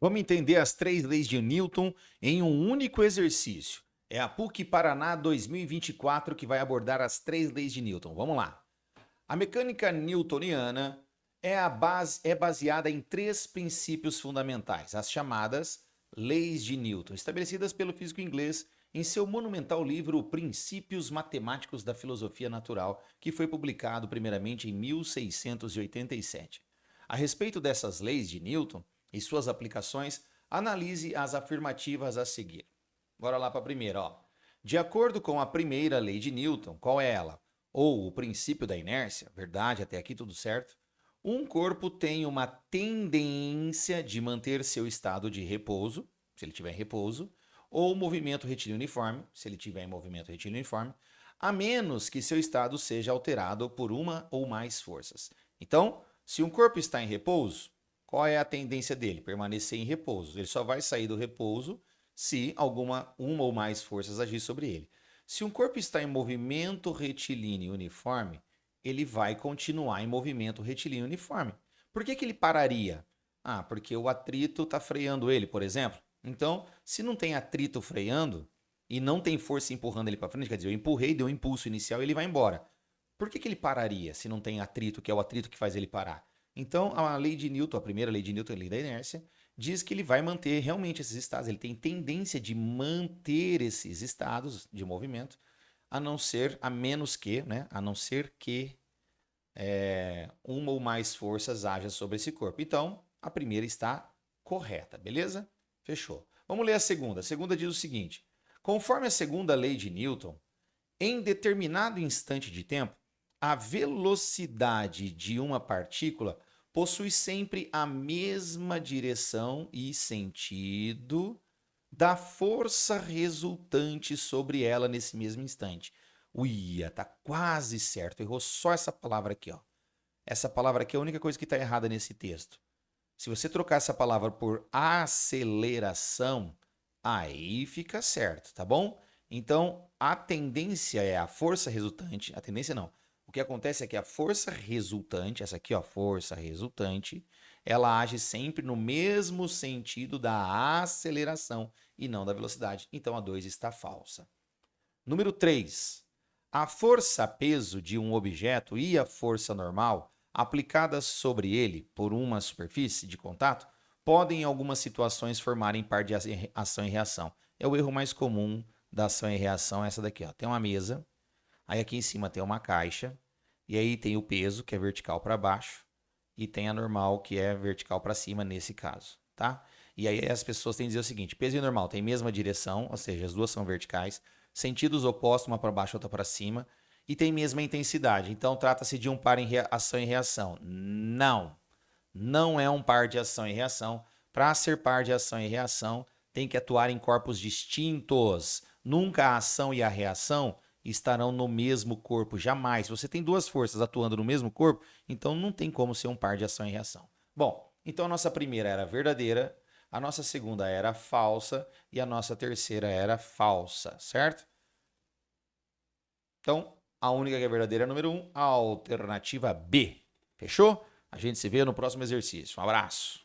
Vamos entender as 3 leis de Newton em um único exercício. É a PUC Paraná 2024 que vai abordar as 3 leis de Newton. Vamos lá. A mecânica newtoniana é baseada em 3 princípios fundamentais, as chamadas leis de Newton, estabelecidas pelo físico inglês em seu monumental livro Princípios Matemáticos da Filosofia Natural, que foi publicado primeiramente em 1687. A respeito dessas leis de Newton e suas aplicações, analise as afirmativas a seguir. Bora lá para a primeira, ó. De acordo com a primeira lei de Newton, qual é ela? Ou o princípio da inércia, verdade, até aqui tudo certo. Um corpo tem uma tendência de manter seu estado de repouso, se ele tiver em repouso, ou movimento retilíneo uniforme, se ele tiver em movimento retilíneo uniforme, a menos que seu estado seja alterado por uma ou mais forças. Então, se um corpo está em repouso, qual é a tendência dele? Permanecer em repouso. Ele só vai sair do repouso se uma ou mais forças agir sobre ele. Se um corpo está em movimento retilíneo uniforme, ele vai continuar em movimento retilíneo uniforme. Por que ele pararia? Ah, porque o atrito está freando ele, por exemplo. Então, se não tem atrito freando e não tem força empurrando ele para frente, quer dizer, eu empurrei, deu um impulso inicial e ele vai embora. Por que ele pararia se não tem atrito, que é o atrito que faz ele parar? Então, a lei de Newton, a primeira lei de Newton, a lei da inércia, diz que ele vai manter realmente esses estados, ele tem tendência de manter esses estados de movimento, a menos que, né, a não ser que uma ou mais forças haja sobre esse corpo. Então, a primeira está correta, beleza? Fechou. Vamos ler a segunda. A segunda diz o seguinte: conforme a segunda lei de Newton, em determinado instante de tempo, a velocidade de uma partícula possui sempre a mesma direção e sentido da força resultante sobre ela nesse mesmo instante. Uia, tá quase certo. Errou só essa palavra aqui, ó. Essa palavra aqui é a única coisa que está errada nesse texto. Se você trocar essa palavra por aceleração, aí fica certo, tá bom? Então, a tendência é a força resultante. A tendência não. O que acontece é que a força resultante, essa aqui, ó, força resultante, ela age sempre no mesmo sentido da aceleração e não da velocidade. Então, a 2 está falsa. Número 3. A força-peso de um objeto e a força normal aplicadas sobre ele por uma superfície de contato podem, em algumas situações, formarem par de ação e reação. É o erro mais comum da ação e reação, essa daqui, ó. Tem uma mesa, aí aqui em cima tem uma caixa, e aí tem o peso, que é vertical para baixo, e tem a normal, que é vertical para cima, nesse caso, tá? E aí as pessoas têm que dizer o seguinte: peso e normal têm mesma direção, ou seja, as duas são verticais, sentidos opostos, uma para baixo, outra para cima, e tem mesma intensidade. Então trata-se de um par em ação e reação. Não, não é um par de ação e reação. Para ser par de ação e reação, tem que atuar em corpos distintos. Nunca a ação e a reação estarão no mesmo corpo, jamais. Você tem duas forças atuando no mesmo corpo, então não tem como ser um par de ação e reação. Bom, então a nossa primeira era verdadeira, a nossa segunda era falsa e a nossa terceira era falsa, certo? Então, a única que é verdadeira é a número 1, a alternativa B. Fechou? A gente se vê no próximo exercício. Um abraço.